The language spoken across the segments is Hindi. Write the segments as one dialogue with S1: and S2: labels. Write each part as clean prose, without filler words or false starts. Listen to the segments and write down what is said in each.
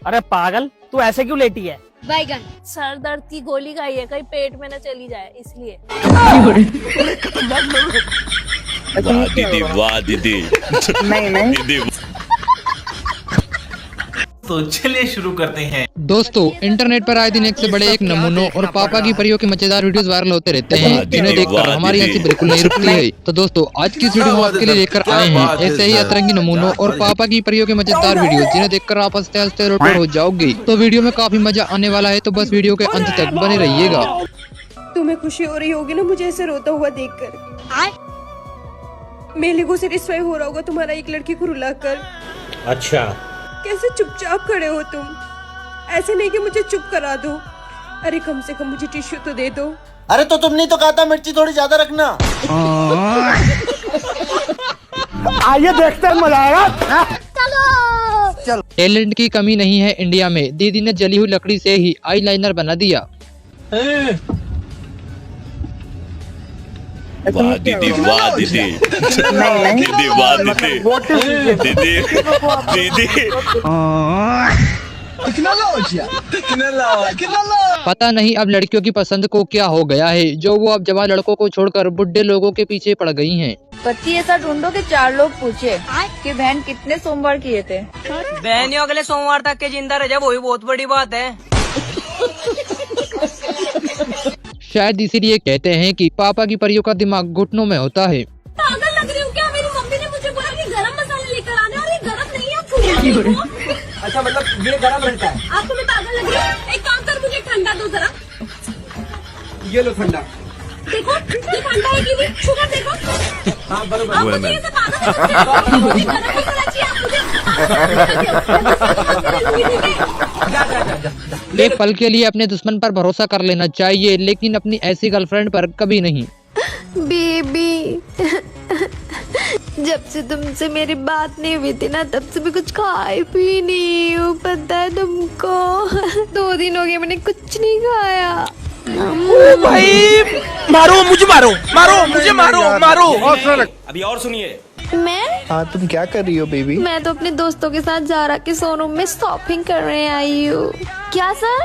S1: अरे पागल, तू ऐसे क्यों लेटी है?
S2: बैगन।
S3: सर दर्द की गोली खाई है, कहीं पेट में न चली जाए इसलिए।
S4: वाह दीदी, वाह दीदी।
S5: नहीं
S4: दीदी
S6: तो चलिए शुरू करते हैं।
S7: दोस्तों, इंटरनेट पर आए दिन एक से बड़े एक नमूनों और पापा की परियों के मजेदार वीडियोस वायरल होते रहते हैं, जिन्हें देखकर हमारी हंसी बिल्कुल नहीं रुकती है। तो दोस्तों, आज की इस वीडियो में आपके लिए लेकर आए हैं ऐसे ही अतरंगी नमूनों और पापा की परियों के मजेदार वीडियोस, जिन्हें देखकर आप हंसते हंसते रोटर हो जाओगे। तो वीडियो में काफी मजा आने वाला है, तो बस वीडियो के अंत तक बने रहिएगा।
S8: तुम्हें खुशी हो रही होगी ना मुझे ऐसे रोता हुआ देखकर। मेले को सेटिस्फाई हो रहा होगा तुम्हारा एक लड़की को रुलाकर।
S6: अच्छा,
S8: कैसे चुपचाप खड़े हो तुम? ऐसे नहीं कि मुझे चुप करा दो। अरे कम से कम मुझे टिश्यू तो दे दो।
S5: अरे तो तुमने तो कहा था मिर्ची थोड़ी ज्यादा रखना। आइए देखते हैं, मजा आएगा। चलो।
S7: टैलेंट की कमी नहीं है इंडिया में, दीदी ने जली हुई लकड़ी से ही आईलाइनर बना दिया।
S4: वाह दीदी, वाह दीदी। दीदी वाह दीदी। दीदी दीदी।
S7: पता नहीं अब लड़कियों की पसंद को क्या हो गया है, जो वो अब जवान लड़कों को छोड़कर बुढ़े लोगों के पीछे पड़ गई हैं।
S9: पति ऐसा ढूंढो कि 4 लोग पूछे कि बहन कितने सोमवार किए थे।
S10: बहन अगले सोमवार तक के जिंदा रह जाए, वही बहुत बड़ी बात है।
S7: शायद इसीलिए कहते हैं कि पापा की परियों का दिमाग घुटनों में होता है।
S3: पागल लग रही हूँ क्या? मेरी मम्मी ने मुझे बोला कि गरम मसाले लेकर आने, और ये गरम नहीं है।
S10: अच्छा, मतलब ये गरम रहता है।
S3: आपको मैं पागल लग रही हूँ? एक काम कर, मुझे ठंडा दो जरा।
S10: ये लो ठंडा।
S3: देखो ये ठंडा है कि नहीं? शुगर देखो।
S10: हाँ बरोबर।
S3: आप मुझे ऐसे पागल मुझे गरम नहीं करना चाहिए।
S7: एक पल के लिए अपने दुश्मन पर भरोसा कर लेना चाहिए, लेकिन अपनी ऐसी गर्लफ्रेंड पर कभी नहीं।
S2: बेबी, जब से तुमसे मेरी बात नहीं हुई थी ना, तब से मैं कुछ खाई भी नहीं हूँ, पता है तुमको। 2 दिन हो गए मैंने कुछ नहीं खाया।
S6: भाई मारो मुझे, मारो मारो मुझे, मारो मारो।
S4: अभी और सुनिए।
S2: मैं
S5: तुम क्या कर रही हो बेबी?
S2: मैं तो अपने दोस्तों के साथ जारा के शोरूम में शॉपिंग करने आई हूँ। क्या सर,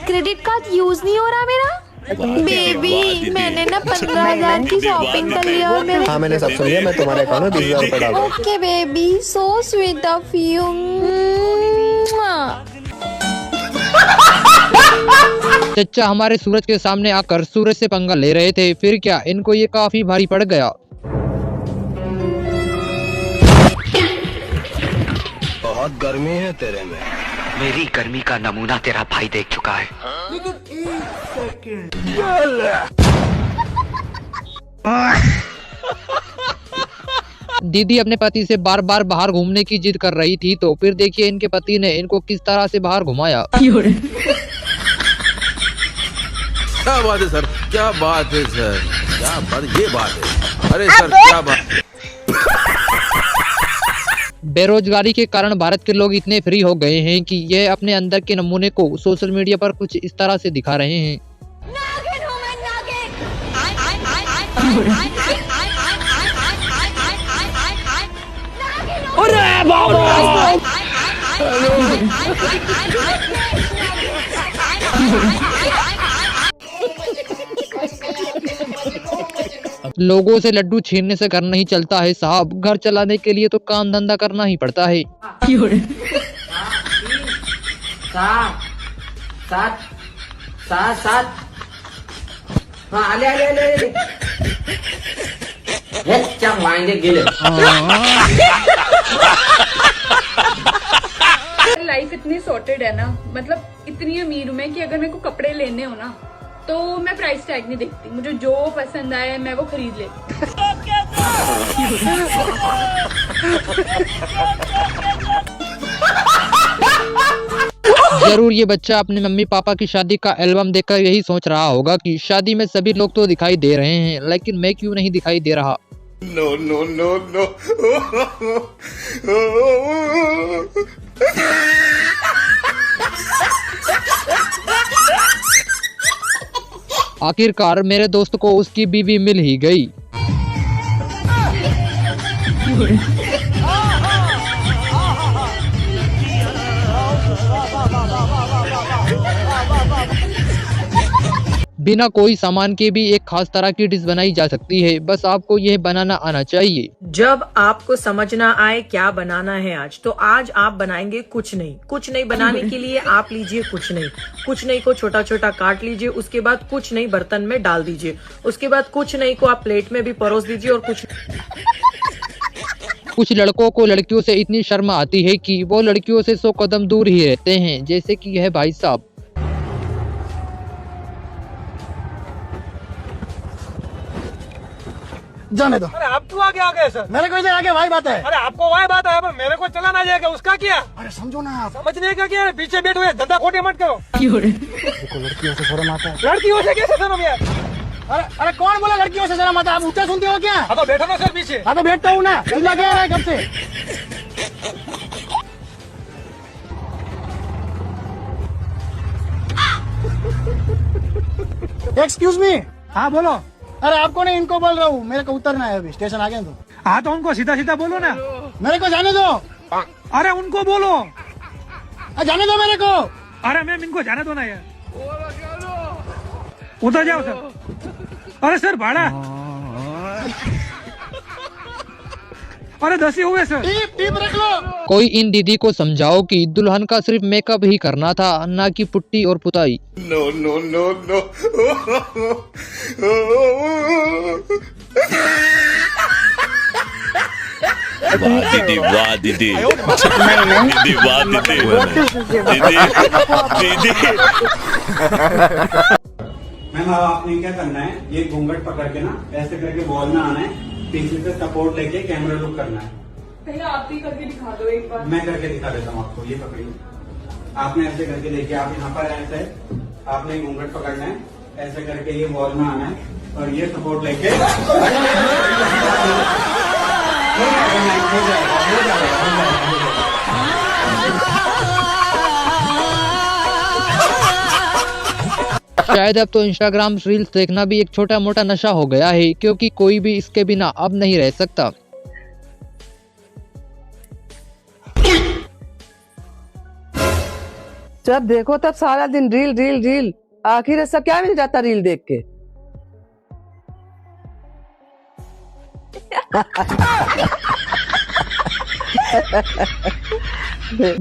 S2: क्रेडिट कार्ड यूज नहीं हो रहा मेरा? बेबी, मैंने ना 15,000 की शॉपिंग कर लिया और मेरे।
S5: हाँ मैंने सब सुन लिया, मैं तुम्हारे अकाउंट में 20,000 रुपए डाल दूँ।
S2: Okay baby, so sweet of you.
S7: चचा हमारे सूरज के सामने आकर सूरज से पंगा ले रहे थे, फिर क्या इनको ये काफी भारी पड़ गया।
S11: बहुत गर्मी है तेरे में।
S12: मेरी गर्मी का नमूना तेरा भाई देख चुका है।
S7: दीदी अपने पति से बार बार बाहर घूमने की जिद कर रही थी, तो फिर देखिए इनके पति ने इनको किस तरह से बाहर घुमाया।
S11: क्या बात है सर, क्या बात है सर, क्या बात, ये बात है। अरे सर क्या बात।
S7: बेरोजगारी के कारण भारत के लोग इतने फ्री हो गए हैं कि यह अपने अंदर के नमूने को सोशल मीडिया पर कुछ इस तरह से दिखा रहे हैं। लोगों से लड्डू छीनने से घर नहीं चलता है साहब, घर चलाने के लिए तो काम धंधा करना ही पड़ता है।
S10: 7 हाँ, आले क्या मांगे गिले।
S8: लाइफ इतनी सॉर्टेड है ना, मतलब इतनी अमीर हूँ मैं कि अगर मेरे को कपड़े लेने हो ना तो मैं प्राइस टैग नहीं देखती, मुझे जो पसंद आए मैं वो खरीद लेती।
S7: जरूर ये बच्चा अपने मम्मी पापा की शादी का एल्बम देखकर यही सोच रहा होगा कि शादी में सभी लोग तो दिखाई दे रहे हैं, लेकिन मैं क्यों नहीं दिखाई दे रहा।
S4: No no no no.
S7: आखिरकार मेरे दोस्त को उसकी बीवी मिल ही गई। बिना कोई सामान के भी एक खास तरह की डिश बनाई जा सकती है, बस आपको यह बनाना आना चाहिए।
S10: जब आपको समझ ना आए क्या बनाना है आज, तो आज आप बनाएंगे कुछ नहीं। कुछ नहीं बनाने के लिए आप लीजिए कुछ नहीं। कुछ नहीं को छोटा छोटा काट लीजिए, उसके बाद कुछ नहीं बर्तन में डाल दीजिए, उसके बाद कुछ नहीं को आप प्लेट में भी परोस दीजिए। और
S7: कुछ लड़कों को लड़कियों से इतनी शर्म आती है कि वो लड़कियों से 100 कदम दूर ही रहते हैं, जैसे कि यह भाई साहब।
S6: जाने दो।
S1: अरे आप क्यों आगे आ गए सर?
S6: मेरे को इधर आगे वही बात है।
S1: अरे आपको वही बात है पर मेरे को चला ना जाएगा, उसका क्या?
S6: अरे समझो ना आप।
S1: समझने का क्या है? पीछे बैठो, ये धंधा खोटे मत करो।
S6: देखो लड़कियों से शर्म आता है।
S1: लड़कियों से कैसे शर्म यार?
S6: अरे कौन बोला लड़कियों से शर्म आता है? आप ऊँचा सुनते हो क्या?
S1: हाँ तो बैठो ना सर पीछे।
S6: हाँ तो बैठता हूँ ना, चिल्ला क्या रहा है कब से? Excuse me.
S1: हाँ बोलो।
S6: अरे आपको नहीं, इनको बोल रहा हूँ, मेरे को उतरना है अभी, स्टेशन आ गए तो।
S1: हाँ तो उनको सीधा सीधा बोलो ना।
S6: मेरे को जाने दो।
S1: अरे उनको बोलो।
S6: जाने दो मेरे को।
S1: अरे मैम इनको जाने दो ना यार। उतर जाओ सर। अरे सर भाड़ा। अरे 10 ही हुए सर।
S6: टीप रख लो।
S7: कोई इन दीदी को समझाओ कि दुल्हन का सिर्फ मेकअप ही करना था, ना कि पुट्टी और पुताई।
S4: No no no no. वाह दीदी, वाह दीदी, दीदी वाह दीदी, दीदी
S13: मैम आपने क्या करना है, ये घूंघट पकड़ के ना ऐसे करके वॉल में आना है, पीछे से सपोर्ट लेके कैमरा लुक करना है।
S8: पहले आप भी करके दिखा दो एक बार।
S13: मैं करके दिखा देता हूँ आपको, ये पकड़िए। आपने ऐसे करके देखिए, आप यहाँ पर ऐसे आपने घूंघट पकड़ना है, ऐसे करके ये वॉल में आना है और ये सपोर्ट लेके हो जाएगा।
S7: शायद अब तो इंस्टाग्राम रील्स देखना भी एक छोटा मोटा नशा हो गया है, क्योंकि कोई भी इसके बिना अब नहीं रह सकता।
S14: जब देखो तब सारा दिन रील रील रील, आखिर ऐसा क्या मिल जाता रील देख के?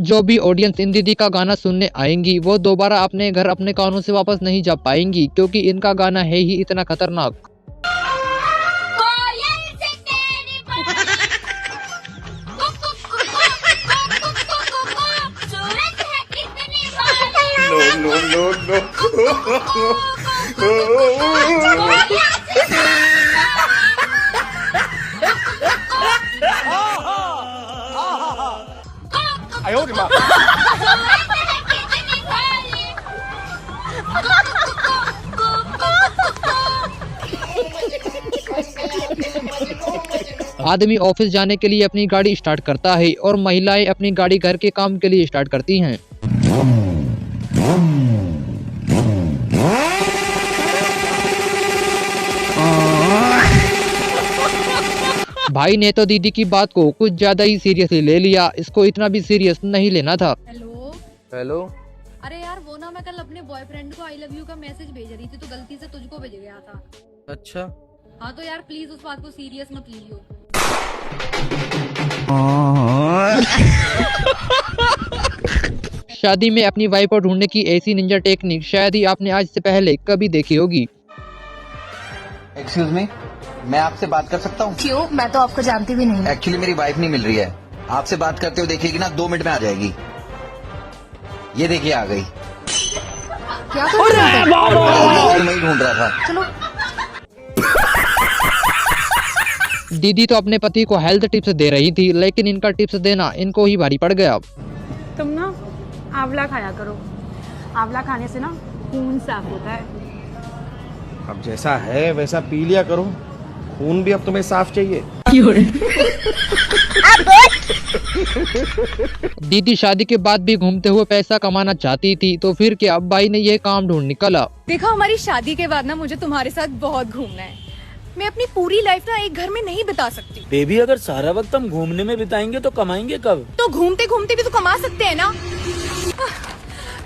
S7: जो भी ऑडियंस इन दीदी का गाना सुनने आएंगी वो दोबारा अपने घर अपने कानों से वापस नहीं जा पाएंगी, क्योंकि इनका गाना है ही इतना खतरनाक।
S4: नो नो नो
S7: आदमी ऑफिस जाने के लिए अपनी गाड़ी स्टार्ट करता है और महिलाएं अपनी गाड़ी घर के काम के लिए स्टार्ट करती हैं। भाई ने तो दीदी की बात को कुछ ज्यादा ही सीरियसली ले लिया, इसको इतना भी सीरियस नहीं लेना था।
S15: Hello
S5: hello.
S15: अरे यार वो ना, मैं कल अपने बॉयफ्रेंड को आई लव यू का मैसेज भेज रही थी तो गलती से तुझको भेज गया था।
S5: अच्छा।
S15: हाँ तो यार प्लीज उस बात को सीरियस मत लियो।
S7: शादी में अपनी वाइफ को ढूंढने की ऐसी निंजा टेक्निक शायद ही आपने आज से पहले कभी देखी होगी।
S16: एक्सक्यूज मी, मैं आपसे बात कर सकता हूँ?
S17: क्यों? मैं तो आपको जानती भी नहीं।
S16: एक्चुअली मेरी वाइफ नहीं मिल रही है, आपसे बात करते हुए देखिएगी ना, 2 मिनट में आ जाएगी। ये देखिए आ गई।
S17: क्या कर रहे हो?
S16: मैं ही ढूंढ रहा था।
S17: चलो।
S7: दीदी तो अपने पति को हेल्थ टिप्स दे रही थी, लेकिन इनका टिप्स देना इनको ही भारी पड़ गया।
S8: तुम ना आंवला खाया करो, आंवला खाने से ना खून साफ होता है।
S5: अब जैसा है वैसा पी लिया करो, खून भी अब तुम्हें साफ चाहिए।
S7: दीदी शादी के बाद भी घूमते हुए पैसा कमाना चाहती थी, तो फिर क्या अब भाई ने यह काम ढूंढ निकाला।
S18: देखो हमारी शादी के बाद ना मुझे तुम्हारे साथ बहुत घूमना है। मैं अपनी पूरी लाइफ ना एक घर में नहीं बिता सकती।
S19: बेबी अगर सारा वक्त हम घूमने में बिताएंगे तो कमाएंगे कब?
S18: तो घूमते घूमते भी तो कमा सकते हैं ना।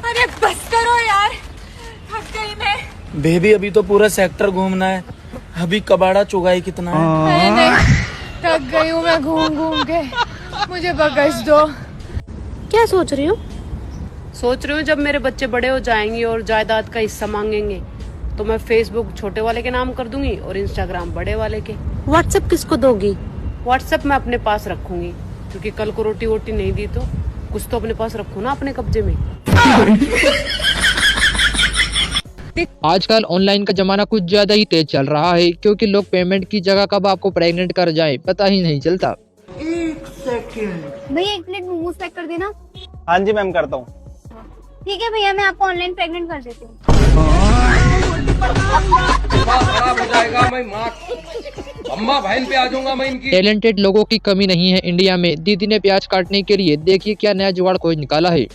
S18: अरे बस करो यार, थक गई मैं।
S19: बेबी अभी तो पूरा सेक्टर घूमना है, अभी कबाड़ा चुगाई कितना है।
S18: नहीं, थक गई हूँ मैं घूम घूम के, मुझे बकस दो।
S15: क्या सोच रही हो?
S20: सोच रही हूँ जब मेरे बच्चे बड़े हो जाएंगे और जायदाद का हिस्सा मांगेंगे तो मैं फेसबुक छोटे वाले के नाम कर दूंगी और इंस्टाग्राम बड़े वाले के।
S15: व्हाट्सएप किसको दोगी?
S20: व्हाट्सएप मैं अपने पास रखूंगी, क्योंकि कल को रोटी वोटी नहीं दी तो कुछ तो अपने पास रखू ना अपने कब्जे में।
S7: आजकल ऑनलाइन का जमाना कुछ ज्यादा ही तेज चल रहा है, क्योंकि लोग पेमेंट की जगह कब आपको प्रेग्नेंट कर जाएं पता ही नहीं चलता।
S17: 1 सेकंड भैया, 1 प्लेट मोमोज पैक कर देना।
S21: हाँ जी मैम, करता हूँ।
S17: ठीक है भैया, मैं आपको ऑनलाइन प्रेग्नेंट कर देती हूँ।
S6: खराब हो जाएगा, मैं माँ अम्मा बहन पे आ जाऊंगा मैं इनकी।
S7: टैलेंटेड लोगों की कमी नहीं है इंडिया में। दीदी ने प्याज काटने के लिए देखिए क्या नया जुगाड़ खोज निकाला है।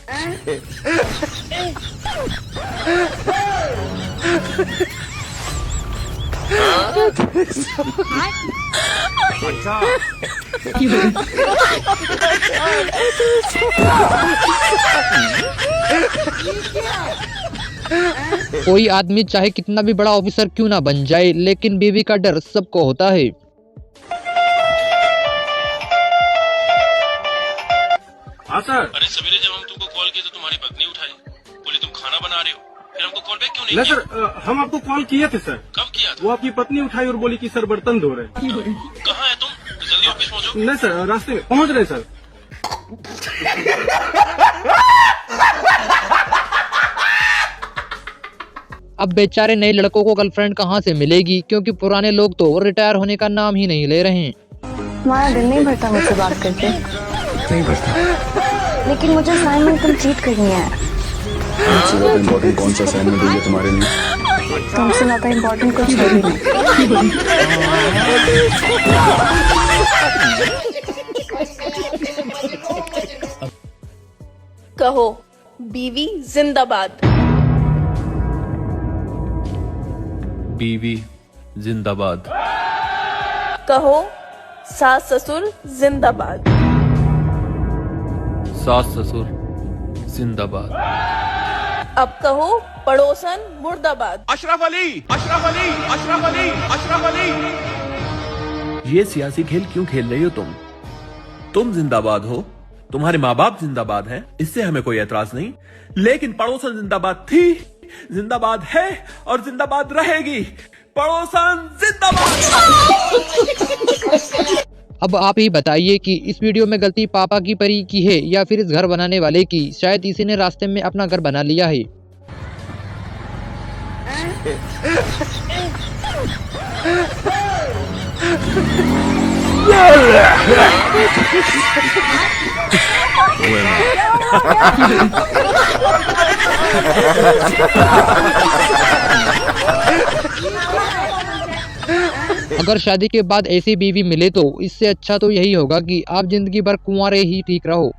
S7: कोई आदमी चाहे कितना भी बड़ा ऑफिसर क्यों ना बन जाए, लेकिन बीवी का डर सबको होता है।
S11: हाँ सर। अरे सवेरे जब हम तुमको कॉल किए तो तुम्हारी पत्नी उठाई, बोली तुम खाना बना रहे हो, फिर हमको कॉल बैक क्यों नहीं किया?
S13: सर हम आपको कॉल किए थे सर।
S11: कब किया था?
S13: वो आपकी पत्नी उठाई और बोली कि सर बर्तन धो रहे।
S11: कहाँ है तुम? जल्दी ऑफिस पहुँचो।
S13: नहीं सर, रास्ते में पहुँच रहे सर।
S7: अब बेचारे नए लड़कों को गर्लफ्रेंड कहाँ से मिलेगी, क्योंकि पुराने लोग तो रिटायर होने का नाम ही नहीं ले रहे हैं।
S17: तुम्हारा दिल नहीं भरता मुझसे बात करके?
S5: नहीं भरता।
S17: लेकिन मुझे असाइनमेंट कंप्लीट करनी है।
S22: सबसे ज्यादा इम्पोर्टेंट कौन सा असाइनमेंट है तुम्हारे लिए?
S17: तुमसे ज्यादा इम्पोर्टेंट कुछ है भी नहीं।
S23: कहो बीवी जिंदाबाद।
S11: बीवी जिंदाबाद।
S23: कहो सास ससुर जिंदाबाद।
S11: सास ससुर जिंदाबाद।
S23: अब कहो पड़ोसन मुर्दाबाद।
S6: अशरफ अली, अशरफ अली, अशरफ अली, अशरफ अली।
S11: ये सियासी खेल क्यों खेल रही हो तुम? तुम जिंदाबाद हो, तुम्हारे माँ बाप जिंदाबाद हैं, इससे हमें कोई एतराज नहीं, लेकिन पड़ोसन जिंदाबाद थी, जिंदाबाद है और जिंदाबाद रहेगी। पड़ोसन जिंदाबाद।
S7: अब आप ही बताइए कि इस वीडियो में गलती पापा की परी की है या फिर इस घर बनाने वाले की। शायद इसी ने रास्ते में अपना घर बना लिया है। अगर शादी के बाद ऐसी बीवी मिले तो इससे अच्छा तो यही होगा कि आप जिंदगी भर कुंवारे ही ठीक रहो।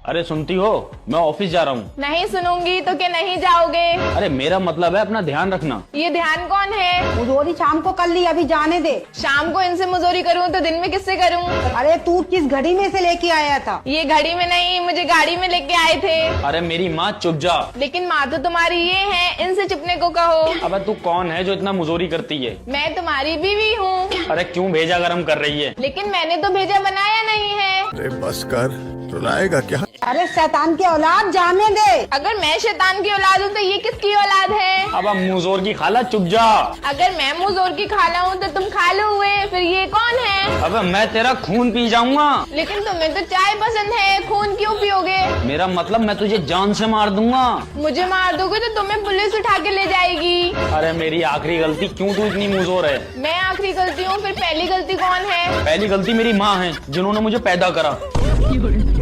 S19: अरे सुनती हो, मैं ऑफिस जा रहा हूँ।
S23: नहीं सुनूंगी तो क्या नहीं जाओगे?
S19: अरे मेरा मतलब है अपना ध्यान रखना।
S23: ये ध्यान कौन है?
S14: मुझोरी शाम को कर ली, अभी जाने दे।
S23: शाम को इनसे मुजोरी करूँ तो दिन में किससे करूँ?
S14: अरे तू किस घड़ी में से लेके आया था?
S23: ये घड़ी में नहीं, मुझे गाड़ी में लेके आए थे।
S19: अरे मेरी माँ चुप जा।
S23: लेकिन माँ तो तुम्हारी ये है, इनसे चुपने को कहो।
S19: अब तू कौन है जो इतना मुजोरी करती है?
S23: मैं तुम्हारी बीवी हूँ।
S19: अरे क्यों भेजा गरम कर रही है?
S23: लेकिन मैंने तो भेजा बनाया नहीं है।
S22: अरे बस कर, रुलाएगा क्या?
S14: अरे शैतान की औलाद, जाने दे।
S23: अगर मैं शैतान की औलाद हूँ तो ये किसकी औलाद है?
S19: अब मुजोर की खाला चुप जा।
S23: अगर मैं मुजोर की खाला हूँ तो तुम खालू हुए, फिर ये कौन है?
S19: अब मैं तेरा खून पी जाऊंगा।
S23: लेकिन तुम्हें तो चाय पसंद है, खून क्यों पियोगे?
S19: मेरा मतलब मैं तुझे जान से मार दूंगा।
S23: मुझे मार दोगे तो तुम्हें पुलिस उठा के ले जाएगी।
S19: अरे मेरी आखिरी गलती, क्यों तू इतनी मुजोर है?
S23: मैं आखिरी गलती हूँ, फिर पहली गलती कौन है?
S19: पहली गलती मेरी माँ है, जिन्होंने मुझे पैदा करा।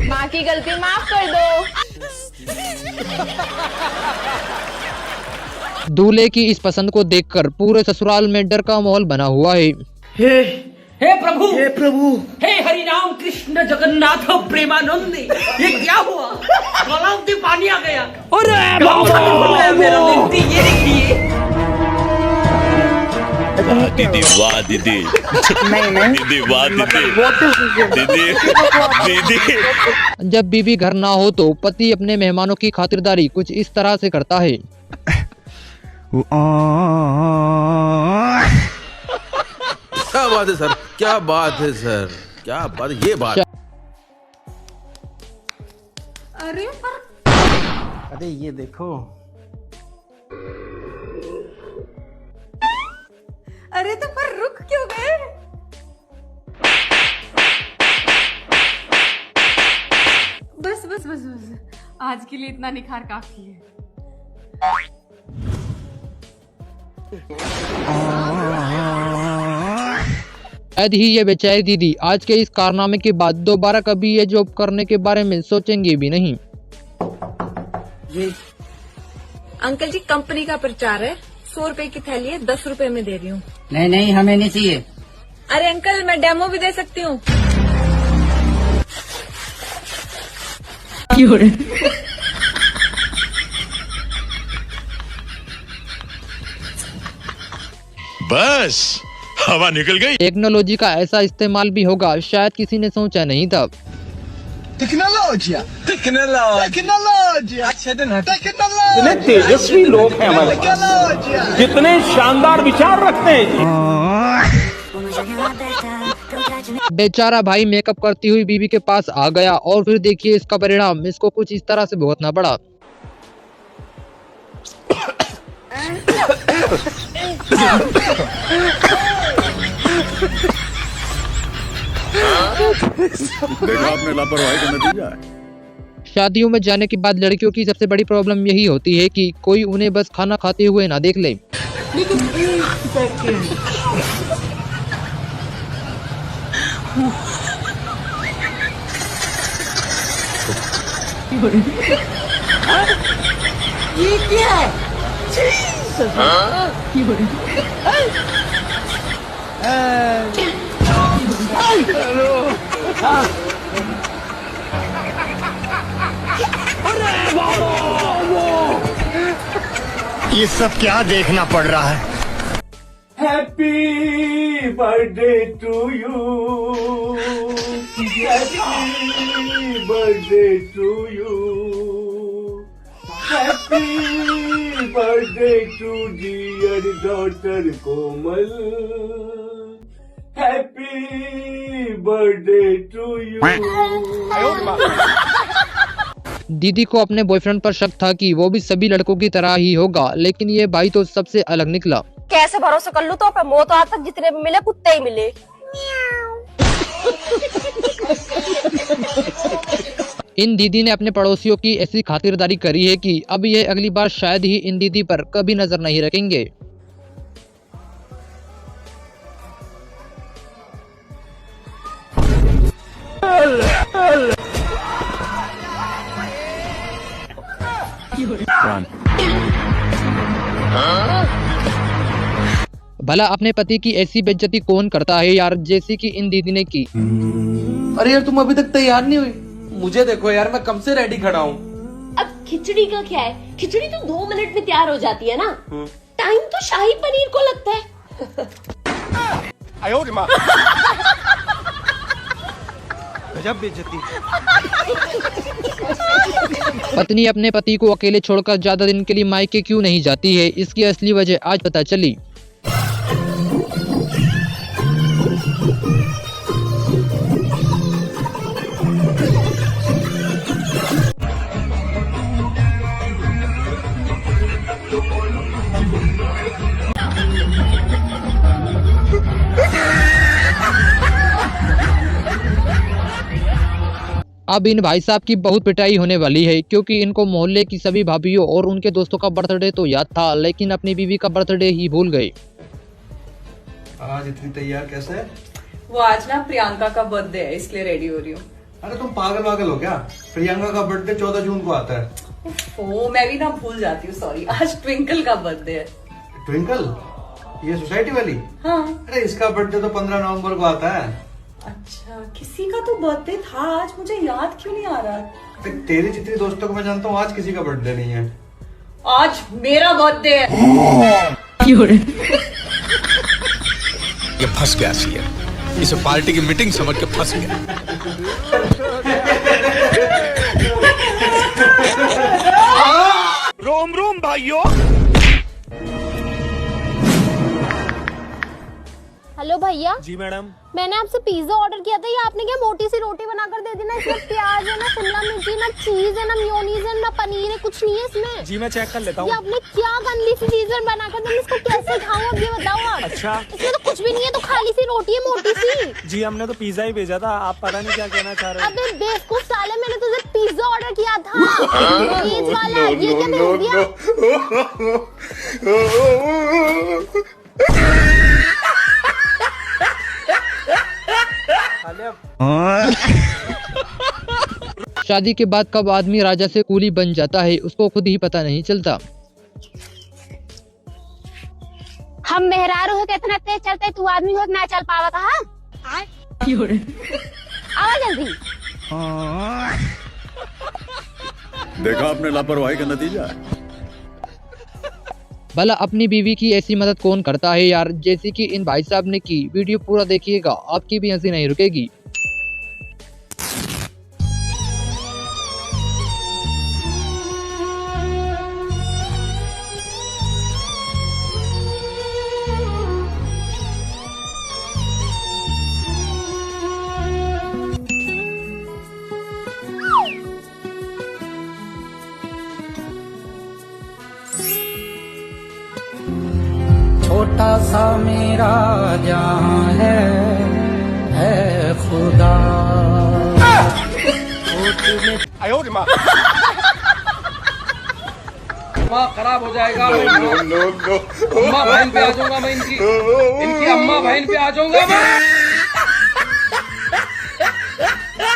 S23: माँ की गलती माफ कर दो।
S7: दूल्हे की इस पसंद को देखकर पूरे ससुराल में डर का माहौल बना हुआ है।
S6: हे प्रभु, हे प्रभु, हे हरि राम कृष्ण जगन्नाथ प्रेमानंद, ये क्या हुआ? गलाव में पानी आ गया। अरे मेरा बेटी, ये देखिए।
S4: दीदी वाह दीदी। दीदी वाह दीदी। दीदी।
S7: जब बीवी घर ना हो तो पति अपने मेहमानों की खातिरदारी कुछ इस तरह से करता है।
S5: क्या बात है सर, क्या बात है सर, क्या बात है, ये बात।
S13: अरे ये देखो,
S18: अरे तो पर रुक क्यों गए? बस बस बस बस, आज के लिए इतना निखार काफी है।
S7: शायद ही ये बेचारी दीदी आज के इस कारनामे के बाद दोबारा कभी ये जॉब करने के बारे में सोचेंगे भी नहीं।
S10: जी अंकल जी, कंपनी का प्रचार है, 100 रुपए की थैली है, 10 रुपए में दे रही हूँ।
S6: नहीं नहीं, हमें नहीं चाहिए।
S10: अरे अंकल, मैं डेमो भी दे सकती हूँ।
S4: बस हवा निकल गई।
S7: टेक्नोलॉजी का ऐसा इस्तेमाल भी होगा शायद किसी ने सोचा नहीं था।
S3: टेक्नोलॉजिया टेक्नोलॉजिया
S5: कितने तेजस्वी लोग हैं हमारे पास, कितने शानदार विचार रखते हैं।
S7: बेचारा भाई मेकअप करती हुई बीवी के पास आ गया और फिर देखिए इसका परिणाम, इसको कुछ इस तरह से भुगतना पड़ा।
S22: देखा आपने लापरवाही का नतीजा है।
S7: शादियों में जाने के बाद लड़कियों की सबसे बड़ी प्रॉब्लम यही होती है कि कोई उन्हें बस खाना खाते हुए ना देख ले।
S3: ये क्या है?
S9: ये सब क्या देखना पड़ रहा है?
S3: Happy birthday to you, happy birthday to you, happy birthday to dear daughter Komal, happy birthday to you.
S7: दीदी को अपने बॉयफ्रेंड पर शक था कि वो भी सभी लड़कों की तरह ही होगा, लेकिन ये भाई तो सबसे अलग निकला।
S23: कैसे भरोसा कर लूं? तो पे मौत आज तक जितने भी मिले कुत्ते ही मिले।
S7: इन दीदी ने अपने पड़ोसियों की ऐसी खातिरदारी करी है कि अब ये अगली बार शायद ही इन दीदी पर कभी नजर नहीं रखेंगे। भला अपने पति की ऐसी बेइज्जती कौन करता है यार, जैसी कि इन दीदी ने की।
S19: अरे यार तुम अभी तक तैयार नहीं हुई? मुझे देखो यार, मैं कब से रेडी खड़ा हूँ।
S23: अब खिचड़ी का क्या है? खिचड़ी तो 2 मिनट में तैयार हो जाती है ना। टाइम तो शाही पनीर को लगता है।
S5: गजब बेइज्जती।
S7: पत्नी अपने पति को अकेले छोड़कर ज्यादा दिन के लिए मायके क्यों नहीं जाती है, इसकी असली वजह आज पता चली। अब इन भाई साहब की बहुत पिटाई होने वाली है, क्योंकि इनको मोहल्ले की सभी भाभीियों और उनके दोस्तों का बर्थडे तो याद था, लेकिन अपनी बीवी का बर्थडे ही भूल गए।
S5: आज इतनी तैयार कैसे है?
S10: वो आज ना प्रियंका का बर्थडे है, इसलिए रेडी हो रही हूँ।
S5: अरे तुम पागल हो क्या? प्रियंका का बर्थडे 14 जून को आता है।
S10: ओ, मैं भी ना भूल जाती हूँ, सॉरी। आज ट्विंकल का बर्थडे है।
S5: ट्विंकल? ये सोसाइटी वाली?
S10: हाँ।
S5: अरे इसका बर्थडे तो 15 नवंबर को आता है।
S10: अच्छा, किसी का तो बर्थडे था आज, मुझे याद क्यों नहीं आ रहा?
S5: तेरी जितनी दोस्तों को मैं जानता हूँ आज किसी का बर्थडे नहीं है।
S10: आज मेरा बर्थडे है।
S9: ये फंस गया सीएम, इसे पार्टी की मीटिंग समझ के फंस गया।
S3: रोम रोम भाइयों।
S18: भैया।
S19: जी मैडम।
S18: मैंने आपसे पिज्जा ऑर्डर किया था, ये आपने क्या मोटी सी रोटी बनाकर दे दी ना, इसमें प्याज है ना, शिमला मिर्ची, ना चीज है, ना मेयोनीज है, ना पनीर है, कुछ नहीं है इसमें।
S19: जी मैं चेक कर लेता हूँ।
S18: ये आपने क्या गंदी सी चीज बनाकर दी, इसको कैसे खाऊं अब ये बताओ आप।
S19: अच्छा।
S18: इसमें तो कुछ भी नहीं है, तो खाली सी रोटी है मोटी सी।
S19: जी हमने तो पिज्जा ही भेजा था, आप पता नहीं क्या कहना चाह रहे हो।
S18: अबे बेवकूफ साले, मैंने तुझे पिज्जा ऑर्डर किया था चीज वाला, ये क्या भेज दिया।
S7: शादी के बाद कब आदमी राजा से कूली बन जाता है उसको खुद ही पता नहीं चलता।
S18: हम मेहरारू हो कितना तेज चलते, तू आदमी हो ना चल पावा था। आवा जल्दी।
S22: देखा आपने लापरवाही का नतीजा है।
S7: भला अपनी बीवी की ऐसी मदद कौन करता है यार, जैसी कि इन भाई साहब ने की। वीडियो पूरा देखिएगा, आपकी भी हंसी नहीं रुकेगी।
S2: छोटा सा मेरा जहां है खुदा।
S12: अम्मा खराब हो जाएगा। अम्मा बहन पे आ जाऊंगा मैं, इनकी अम्मा बहन पे आ जाऊंगा मैं।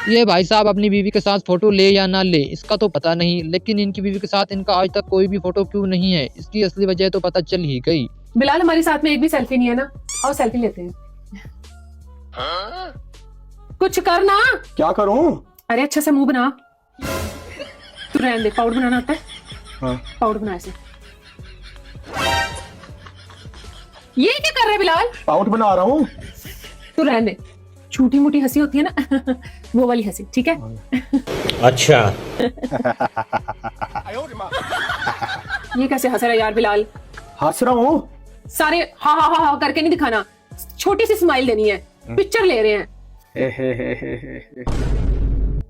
S7: ये भाई साहब अपनी बीवी के साथ फोटो ले या ना ले इसका तो पता नहीं, लेकिन इनकी बीवी के साथ इनका आज तक कोई भी फोटो क्यों नहीं है, इसकी असली वजह तो पता चल ही गई।
S21: बिलाल हमारे साथ में एक भी सेल्फी नहीं है ना, और सेल्फी लेते हैं। कुछ करना।
S11: क्या करूं?
S21: अरे अच्छा से मुंह बना। तू रहने दे, पाउडर बनाना आता है?
S11: हाँ।
S21: पाउडर बना ऐसे। ये क्या कर रहे बिलाल?
S11: पाउडर बना रहा हूँ।
S21: तू रहने दे, छोटी मोटी हंसी होती है ना वो वाली हंसी, ठीक है?
S11: अच्छा।
S21: ये कैसे हंस रहा है यार बिलाल?
S11: हंस रहा हूँ।
S21: सारे हा हा हा हा करके नहीं दिखाना, छोटी सी स्माइल देनी है। पिक्चर ले रहे हैं।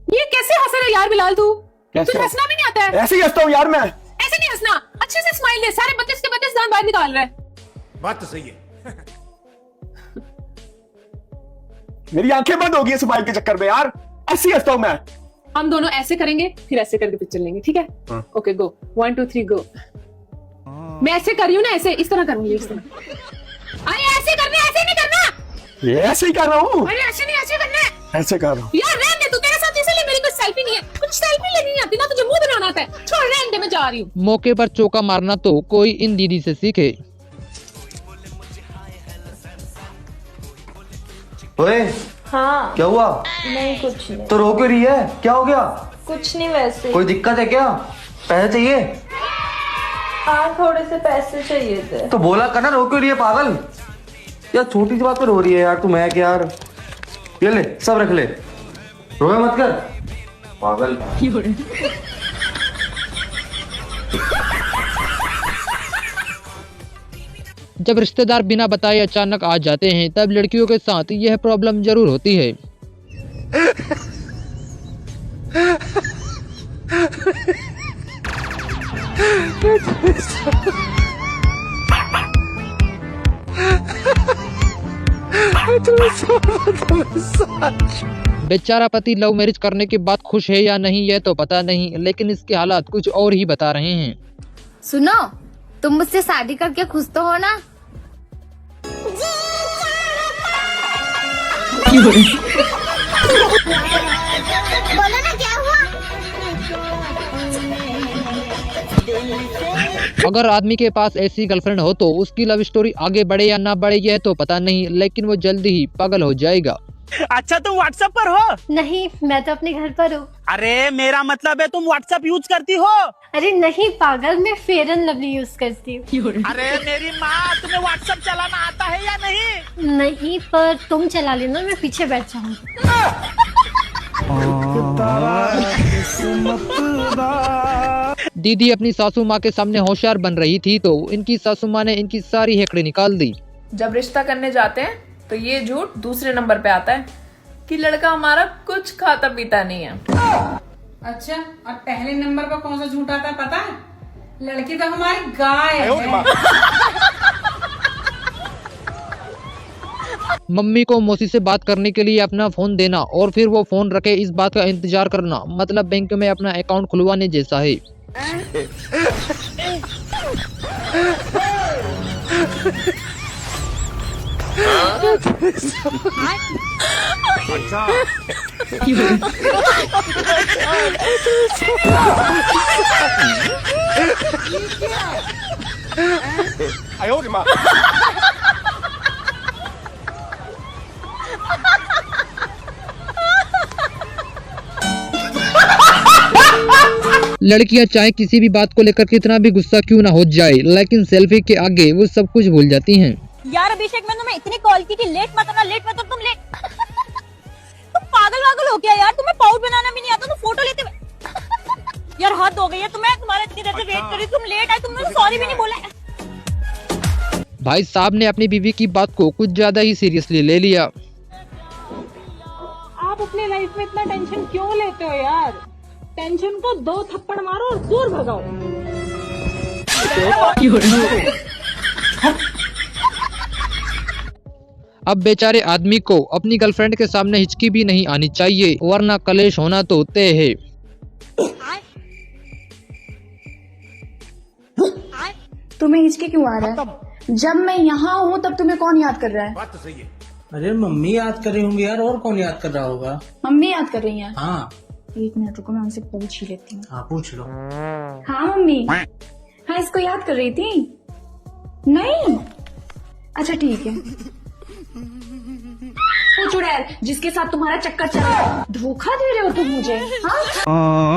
S21: ये कैसे हंस रहा है यार बिलाल तू? तुझे हंसना भी नहीं आता है?
S11: ऐसे ही हंसता हूँ यार मैं।
S21: ऐसे नहीं हंसना, अच्छे से स्माइल दे। सारे 32 के 32 दांत बाहर निकाल रहे हैं।
S11: बात तो सही है। मेरी आंखें बंद हो गई स्माइल के चक्कर में यार, ऐसे ही हंसता हूँ मैं।
S21: हम दोनों ऐसे करेंगे, फिर ऐसे करके पिक्चर लेंगे, ठीक है? ओके गो, 1 2 3 गो। मैं ऐसे कर रही हूँ ना, ऐसे इस तरह करूंगी, इस तरह। अरे ऐसे करना, ऐसे नहीं करना।
S11: ये ऐसे ही कर रहा हूँ।
S21: अरे ऐसे नहीं, ऐसे करना है।
S11: ऐसे कर रहा हूँ
S21: यार। रहने दे, तू तेरे साथ इसलिए मेरी कोई सेल्फी नहीं है, कुछ सेल्फी लेनी नहीं आती ना, तुझे मुंह बनाना आता है। छोड़, रहने दे, मैं जा रही हूँ।
S7: मौके पर चौका मारना तो कोई इन दीदी से सीखे।
S24: ओए
S25: हाँ।
S24: क्या हुआ?
S25: नहीं कुछ नहीं।
S24: तो रो क्यों रही है, क्या हो गया?
S25: कुछ नहीं, वैसे
S24: कोई दिक्कत है क्या? पैसे चाहिए?
S25: हाँ थोड़े से पैसे चाहिए थे।
S24: तो बोला करना, रो क्यों रही है पागल? यार छोटी सी बात पे रो रही है यार तू। मैं क्या यार, ये ले सब रख ले, रोए मत कर पागल।
S7: जब रिश्तेदार बिना बताए अचानक आ जाते हैं तब लड़कियों के साथ यह प्रॉब्लम जरूर होती है। बेचारा पति लव मैरिज करने के बाद खुश है या नहीं यह तो पता नहीं, लेकिन इसके हालात कुछ और ही बता रहे हैं।
S17: सुनो, तुम मुझसे शादी करके खुश तो हो ना? बोलो ना क्या हुआ?
S7: अगर आदमी के पास ऐसी गर्लफ्रेंड हो तो उसकी लव स्टोरी आगे बढ़े या ना बढ़े यह तो पता नहीं, लेकिन वो जल्दी ही पागल हो जाएगा।
S19: अच्छा तुम व्हाट्सएप पर हो?
S17: नहीं, मैं तो अपने घर पर हूँ।
S19: अरे मेरा मतलब है तुम व्हाट्सएप यूज करती हो?
S17: अरे नहीं पागल, मैं फेयर एंड लवली यूज करती हूँ।
S19: अरे मेरी माँ, तुम्हें व्हाट्सएप चलाना आता है या नहीं?
S17: नहीं, पर तुम चला लेना, मैं पीछे बैठ जाऊंगी।
S7: दीदी अपनी सासू माँ के सामने होशियार बन रही थी तो इनकी सासू माँ ने इनकी सारी हेकड़े निकाल दी।
S26: जब रिश्ता करने जाते हैं
S21: तो ये झूठ दूसरे नंबर पे आता है कि लड़का हमारा कुछ खाता पीता नहीं है।
S1: अच्छा, और पहले नंबर पर कौन सा झूठ आता है पता है? लड़की तो हमारी गाय है।
S7: मम्मी को मौसी से बात करने के लिए अपना फोन देना और फिर वो फोन रखे इस बात का इंतजार करना, मतलब बैंक में अपना अकाउंट खुलवाने जैसा है। लड़कियां चाहे किसी भी बात को लेकर कितना भी गुस्सा क्यों ना हो जाए, लेकिन सेल्फी के आगे वो सब कुछ भूल जाती हैं।
S8: यार अभिषेक, मैंने तुम्हें इतनी कॉल की कि लेट मत होना, लेट मत हो, तुम लेट। तुम पागल हो क्या यार? तुम्हें पाउडर बनाना भी नहीं आता, तुम फोटो लेते हुए। यार हद हो गई है तुम्हें, तुम्हारा इतनी देर से वेट कर रही, तुम लेट आए, तुमने सॉरी भी नहीं बोला।
S7: भाई साहब ने अपनी बीवी की बात को कुछ ज्यादा ही सीरियसली ले लिया।
S21: आप अपने लाइफ में इतना टेंशन क्यों लेते हो यार? टेंशन को 2 थप्पड़ मारो और दूर भगाओ।
S7: अब बेचारे आदमी को अपनी गर्लफ्रेंड के सामने हिचकी भी नहीं आनी चाहिए, वरना कलेश होना तो तय है।
S17: तुम्हें हिचके क्यों आ रहा है? जब मैं यहाँ हूँ तब तुम्हें कौन याद कर रहा है?
S2: बात तो सही है। अरे मम्मी याद कर रही होंगी यार, और कौन याद कर रहा होगा?
S17: मम्मी याद कर रही है।
S2: हाँ,
S17: 1 मिनट रुको, मैं उनसे पूछ ही लेती हूँ।
S2: हाँ पूछ लो।
S17: हाँ मम्मी, हाँ इसको याद कर रही थी? नहीं, अच्छा ठीक है। वो चुड़ैल जिसके साथ तुम्हारा चक्कर चल रहा है, धोखा दे रहे हो तुम मुझे? हाँ